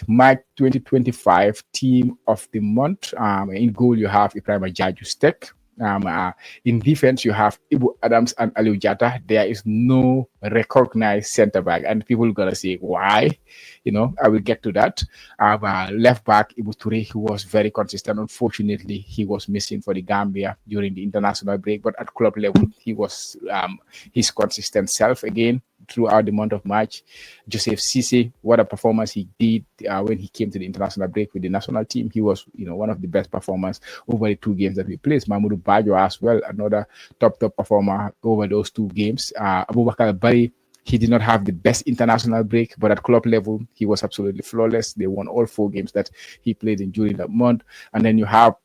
March 2025 Team of the Month. In goal, you have Ibrahim Jaju Stek. In defense, you have Ibu Adams and Aliou Jata. There is no recognized center back, and people are gonna say why. I will get to that. Left back Ibu Toure, he was very consistent. Unfortunately, he was missing for the Gambia during the international break, but at club level, he was his consistent self again throughout the month of March. Joseph Cisse, what a performance he did when he came to the international break with the national team. He was, one of the best performers over the two games that we played. Mahmoud Bajo as well, another top performer over those two games. Abubakar Bari, he did not have the best international break, but at club level, he was absolutely flawless. They won all 4 games that he played in during that month. And then you have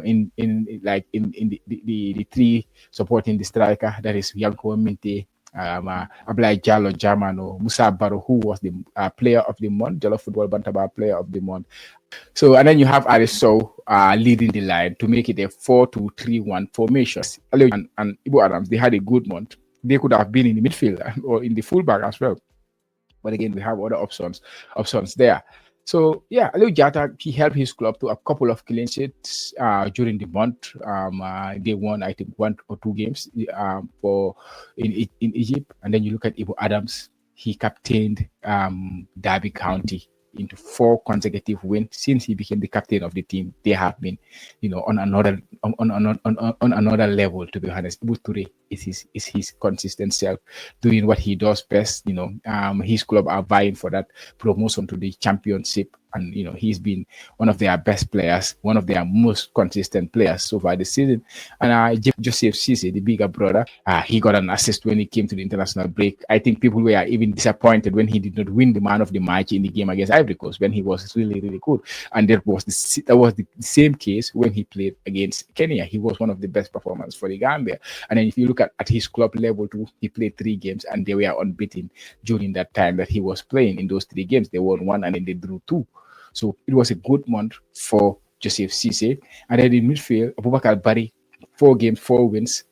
in the 3 supporting the striker, that is Yanko Minte, Ablai Jallo Jamano, Musa Baro, who was the player of the month, Jollof Football Bantaba player of the month. So, and then you have Ariso leading the line to make it a 4-2-3-1 formation. And Ibu Adams, they had a good month. They could have been in the midfield or in the fullback as well. But again, we have other options there. So yeah, Aliou Jata, he helped his club to a couple of clean sheets during the month. They won, I think, 1 or 2 games in Egypt. And then you look at Ibu Adams, he captained Derby County into 4 consecutive wins since he became the captain of the team. They have been, on another level. To be honest, Ibu Toure is his consistent self doing what he does best. His club are vying for that promotion to the championship, and he's been one of their best players, one of their most consistent players so far this season. And Joseph Cisse, the bigger brother, he got an assist when he came to the international break. I think people were even disappointed when he did not win the man of the match in the game against Ivory Coast, when he was really, really good. And that was the same case when he played against Kenya. He was one of the best performers for the Gambia. And then if you look at his club level too, he played 3 games and they were unbeaten during that time that he was playing. In those 3 games, they won 1 and then they drew 2. So it was a good month for Joseph Cisse. And then in midfield, Abubakar Bari, 4 games, 4 wins.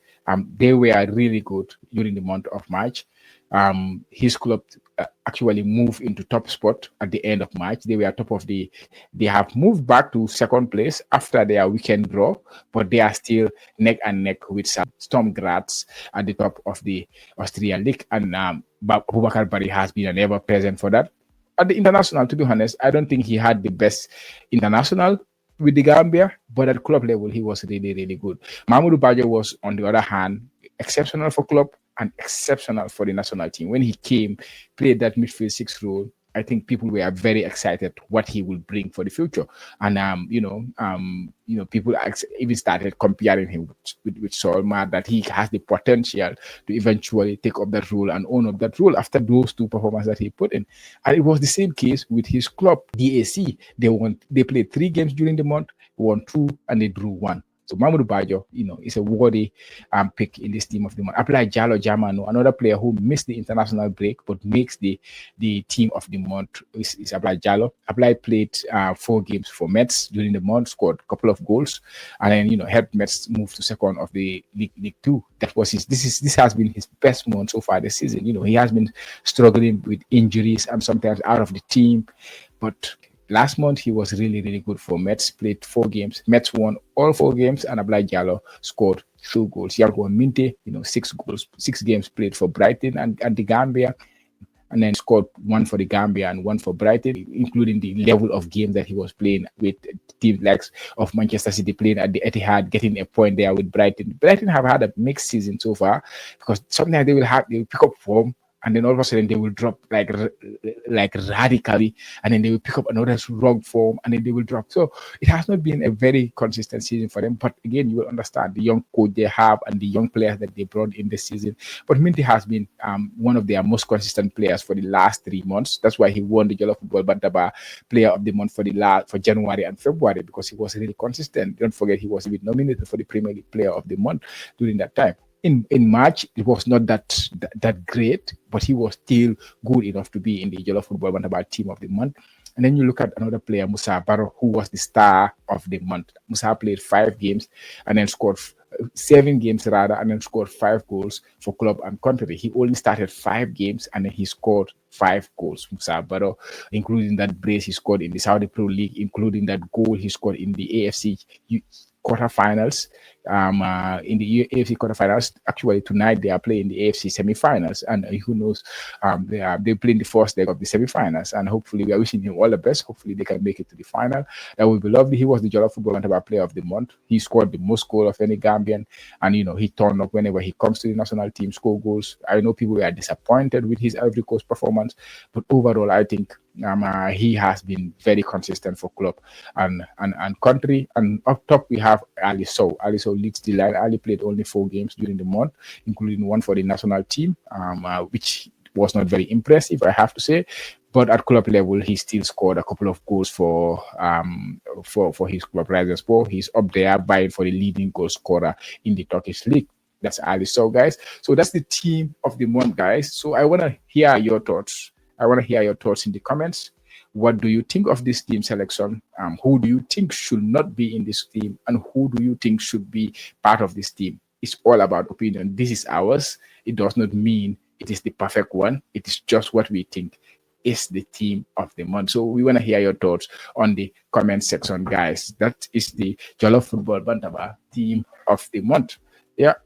They were really good during the month of March. His club actually moved into top spot at the end of March. They were they have moved back to second place after their weekend draw, but they are still neck and neck with Storm Graz at the top of the Austrian League. And Abubakar Bari has been an ever present for that. At the international, to be honest, I don't think he had the best international with the Gambia, but at club level, he was really, really good. Mahmoud Bajo was, on the other hand, exceptional for club and exceptional for the national team. When he came, played that midfield 6 role, I think people were very excited what he will bring for the future. And people even started comparing him with Solma, that he has the potential to eventually take up that role and own up that role after those 2 performances that he put in. And it was the same case with his club, DAC. They played 3 games during the month, won 2, and they drew 1. So Mahmoud Bajo, is a worthy pick in this team of the month. Ablai Jallo Jamano, another player who missed the international break but makes the team of the month, is Ablai Jallo. Ablai played 4 games for Mets during the month, scored a couple of goals, and then helped Mets move to second of the League 2. That was this has been his best month so far this season. He has been struggling with injuries and sometimes out of the team, but last month, he was really, really good for Mets. Played 4 games. Mets won all 4 games, and Ablai Jallo scored 2 goals. Yanko Minte, 6 goals, 6 games played for Brighton and the Gambia, and then scored 1 for the Gambia and 1 for Brighton, including the level of game that he was playing with teams like of Manchester City, playing at the Etihad, getting a point there with Brighton. Brighton have had a mixed season so far, because sometimes they will pick up form, and then all of a sudden they will drop like radically, and then they will pick up another wrong form, and then they will drop. So it has not been a very consistent season for them. But again, you will understand the young coach they have and the young players that they brought in this season. But Minty has been one of their most consistent players for the last 3 months. That's why he won the Jollof Football Bantaba Player of the Month for January and February, because he was really consistent. Don't forget, he was even nominated for the Premier League Player of the Month during that time. In March, it was not that great, but he was still good enough to be in the Jollof Football Bantaba Team of the Month. And then you look at another player, Musa Baro, who was the star of the month. Musa played 5 games and then scored 7 games rather, and then scored 5 goals for club and country. He only started 5 games and then he scored 5 goals, Musa Baro, including that brace he scored in the Saudi Pro League, including that goal he scored in the AFC quarterfinals. In the AFC quarterfinals, actually tonight they are playing the AFC semifinals, and who knows, they playing the first leg of the semifinals, and hopefully we are wishing him all the best. Hopefully they can make it to the final. That would be lovely. He was the Jollof Football Bantaba Player of the Month. He scored the most goal of any Gambian, and he turned up whenever he comes to the national team, score goals. I know people were disappointed with his Ivory Coast performance, but overall I think he has been very consistent for club and country. And up top we have Ali Sow. Ali Sow leads the line. Ali played only 4 games during the month, including one for the national team, which was not very impressive, I have to say. But at club level, he still scored a couple of goals for his club, Riserspor. He's up there vying for the leading goal scorer in the Turkish league. That's Ali Sow, guys. So that's the team of the month, guys. So I want to hear your thoughts. I want to hear your thoughts in the comments. What do you think of this team selection? Who do you think should not be in this team? And who do you think should be part of this team? It's all about opinion. This is ours. It does not mean it is the perfect one. It is just what we think is the team of the month. So we want to hear your thoughts on the comment section, guys. That is the Jollof Football Bantaba team of the month. Yeah.